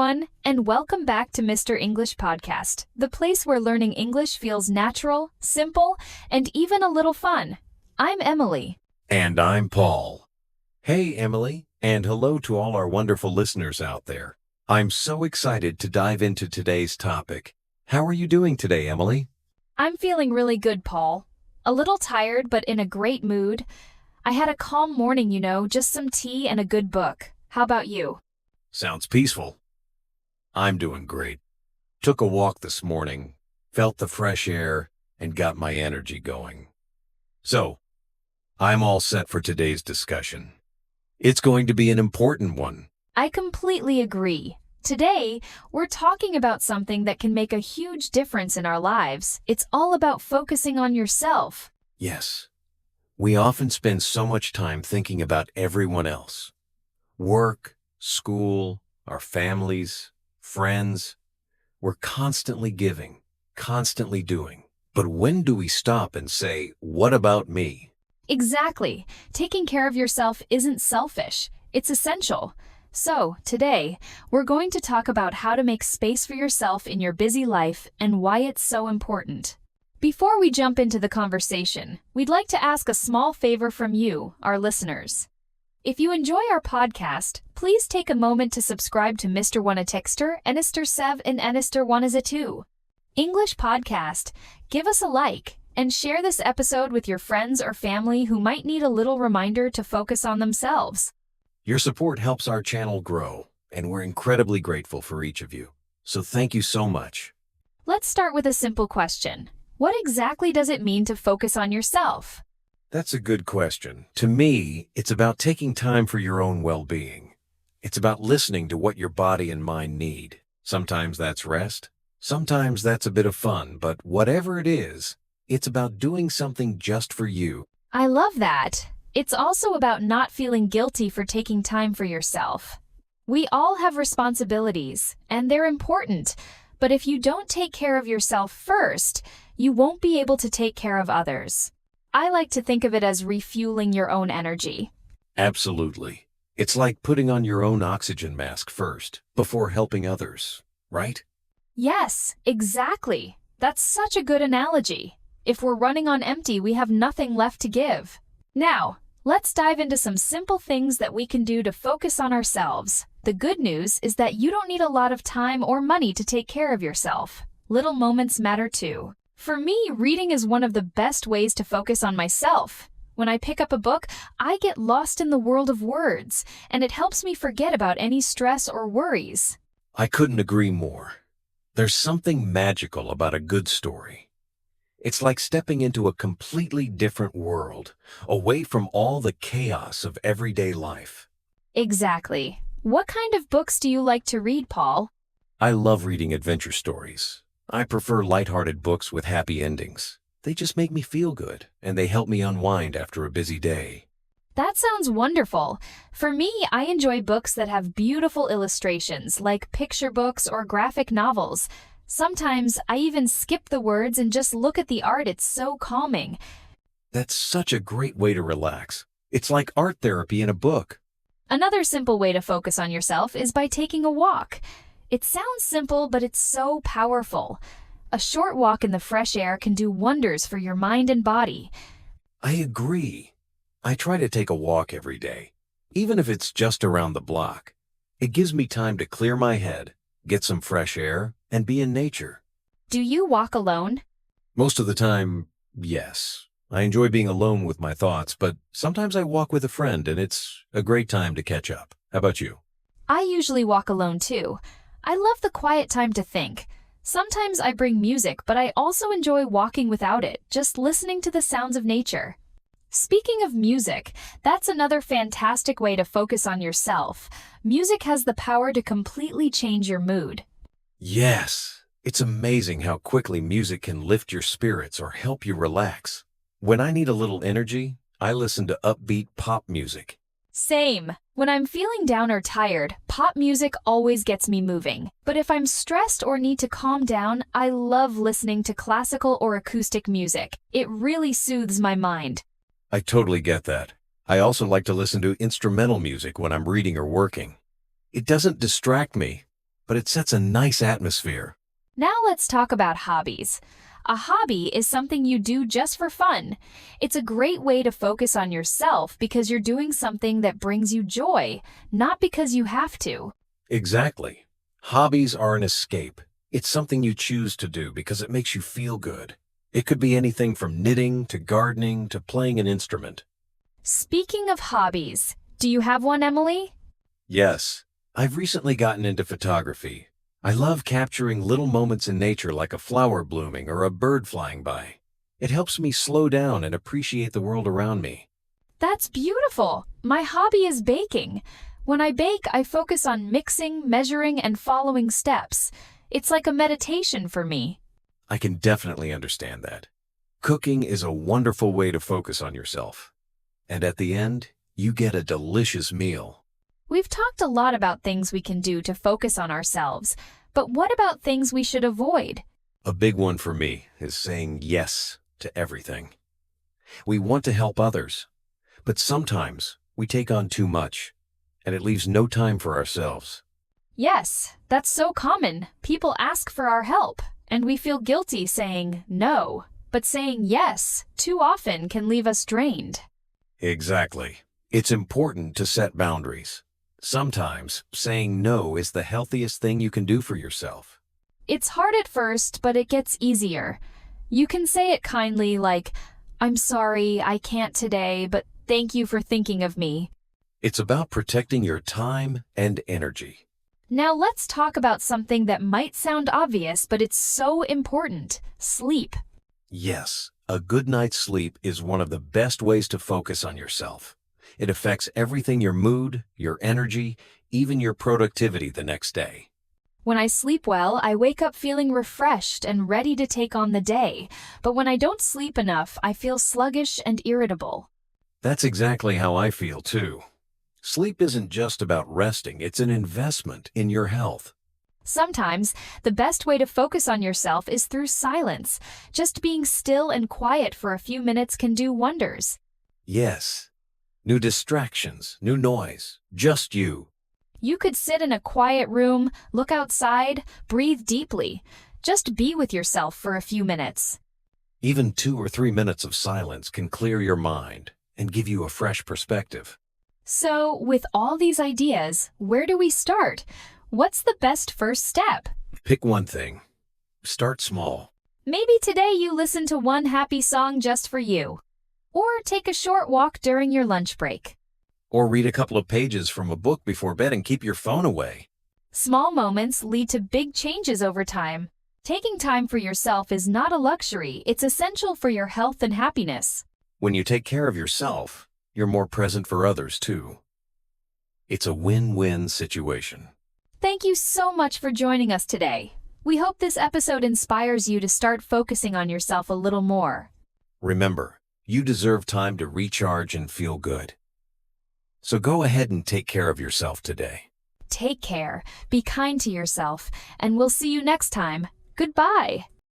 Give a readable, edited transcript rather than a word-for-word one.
everyone, and welcome back to Mr. English Podcast, the place where learning English feels natural, simple, and even a little fun. I'm Emily. And I'm Paul. Hey, Emily, and hello to all our wonderful listeners out there. I'm so excited to dive into today's topic. How are you doing today, Emily? I'm feeling really good, Paul. A little tired, but in a great mood. I had a calm morning, just some tea and a good book. How about you? Sounds peaceful. I'm doing great. Took a walk this morning, felt the fresh air, and got my energy going. So, I'm all set for today's discussion. It's going to be an important one. I completely agree. Today, we're talking about something that can make a huge difference in our lives. It's all about focusing on yourself. Yes, we often spend so much time thinking about everyone else. Work, school, our families, friends. We're constantly giving, constantly doing. But when do we stop and say, what about me? Exactly. Taking care of yourself isn't selfish. It's essential. So, today, we're going to talk about how to make space for yourself in your busy life and why it's so important. Before we jump into the conversation, we'd like to ask a small favor from you, our listeners. If you enjoy our podcast, please take a moment to subscribe to Mr. Wanna Texter, Enister Sev, and Enister Wanna Two. English Podcast, give us a like, and share this episode with your friends or family who might need a little reminder to focus on themselves. Your support helps our channel grow, and we're incredibly grateful for each of you. So thank you so much. Let's start with a simple question. What exactly does it mean to focus on yourself? That's a good question. To me, it's about taking time for your own well-being. It's about listening to what your body and mind need. Sometimes that's rest. Sometimes that's a bit of fun, but whatever it is, it's about doing something just for you. I love that. It's also about not feeling guilty for taking time for yourself. We all have responsibilities, and they're important. But if you don't take care of yourself first, you won't be able to take care of others. I like to think of it as refueling your own energy. Absolutely. It's like putting on your own oxygen mask first, before helping others, right? Yes, exactly. That's such a good analogy. If we're running on empty, we have nothing left to give. Now, let's dive into some simple things that we can do to focus on ourselves. The good news is that you don't need a lot of time or money to take care of yourself. Little moments matter too. For me, reading is one of the best ways to focus on myself. When I pick up a book, I get lost in the world of words, and it helps me forget about any stress or worries. I couldn't agree more. There's something magical about a good story. It's like stepping into a completely different world, away from all the chaos of everyday life. Exactly. What kind of books do you like to read, Paul? I love reading adventure stories. I prefer lighthearted books with happy endings. They just make me feel good, and they help me unwind after a busy day. That sounds wonderful. For me, I enjoy books that have beautiful illustrations, like picture books or graphic novels. Sometimes I even skip the words and just look at the art. It's so calming. That's such a great way to relax. It's like art therapy in a book. Another simple way to focus on yourself is by taking a walk. It sounds simple, but it's so powerful. A short walk in the fresh air can do wonders for your mind and body. I agree. I try to take a walk every day, even if it's just around the block. It gives me time to clear my head, get some fresh air, and be in nature. Do you walk alone? Most of the time, yes. I enjoy being alone with my thoughts, but sometimes I walk with a friend, and it's a great time to catch up. How about you? I usually walk alone too. I love the quiet time to think. Sometimes I bring music, but I also enjoy walking without it, just listening to the sounds of nature. Speaking of music, that's another fantastic way to focus on yourself. Music has the power to completely change your mood. Yes, it's amazing how quickly music can lift your spirits or help you relax. When I need a little energy, I listen to upbeat pop music. Same. When I'm feeling down or tired, pop music always gets me moving. But if I'm stressed or need to calm down, I love listening to classical or acoustic music. It really soothes my mind. I totally get that. I also like to listen to instrumental music when I'm reading or working. It doesn't distract me, but it sets a nice atmosphere. Now let's talk about hobbies. A hobby is something you do just for fun. It's a great way to focus on yourself because you're doing something that brings you joy, not because you have to. Exactly. Hobbies are an escape. It's something you choose to do because it makes you feel good. It could be anything from knitting to gardening to playing an instrument. Speaking of hobbies, do you have one, Emily? Yes, I've recently gotten into photography. I love capturing little moments in nature like a flower blooming or a bird flying by. It helps me slow down and appreciate the world around me. That's beautiful. My hobby is baking. When I bake, I focus on mixing, measuring, and following steps. It's like a meditation for me. I can definitely understand that. Cooking is a wonderful way to focus on yourself. And at the end, you get a delicious meal. We've talked a lot about things we can do to focus on ourselves, but what about things we should avoid? A big one for me is saying yes to everything. We want to help others, but sometimes we take on too much, and it leaves no time for ourselves. Yes, that's so common. People ask for our help, and we feel guilty saying no. But saying yes too often can leave us drained. Exactly. It's important to set boundaries. Sometimes saying no is the healthiest thing you can do for yourself. It's hard at first, but it gets easier. You can say it kindly like, "I'm sorry, I can't today, but thank you for thinking of me." It's about protecting your time and energy. Now let's talk about something that might sound obvious, but it's so important: sleep. Yes, a good night's sleep is one of the best ways to focus on yourself. It affects everything: your mood, your energy, even your productivity the next day. When I sleep well, I wake up feeling refreshed and ready to take on the day. But when I don't sleep enough, I feel sluggish and irritable. That's exactly how I feel too. Sleep isn't just about resting, it's an investment in your health. Sometimes, the best way to focus on yourself is through silence. Just being still and quiet for a few minutes can do wonders. Yes. New distractions, new noise, just you. You could sit in a quiet room, look outside, breathe deeply. Just be with yourself for a few minutes. Even 2 or 3 minutes of silence can clear your mind and give you a fresh perspective. So, with all these ideas, where do we start? What's the best first step? Pick one thing. Start small. Maybe today you listen to one happy song just for you. Or take a short walk during your lunch break. Or read a couple of pages from a book before bed and keep your phone away. Small moments lead to big changes over time. Taking time for yourself is not a luxury, it's essential for your health and happiness. When you take care of yourself, you're more present for others too. It's a win-win situation. Thank you so much for joining us today. We hope this episode inspires you to start focusing on yourself a little more. Remember, you deserve time to recharge and feel good. So go ahead and take care of yourself today. Take care, be kind to yourself, and we'll see you next time. Goodbye.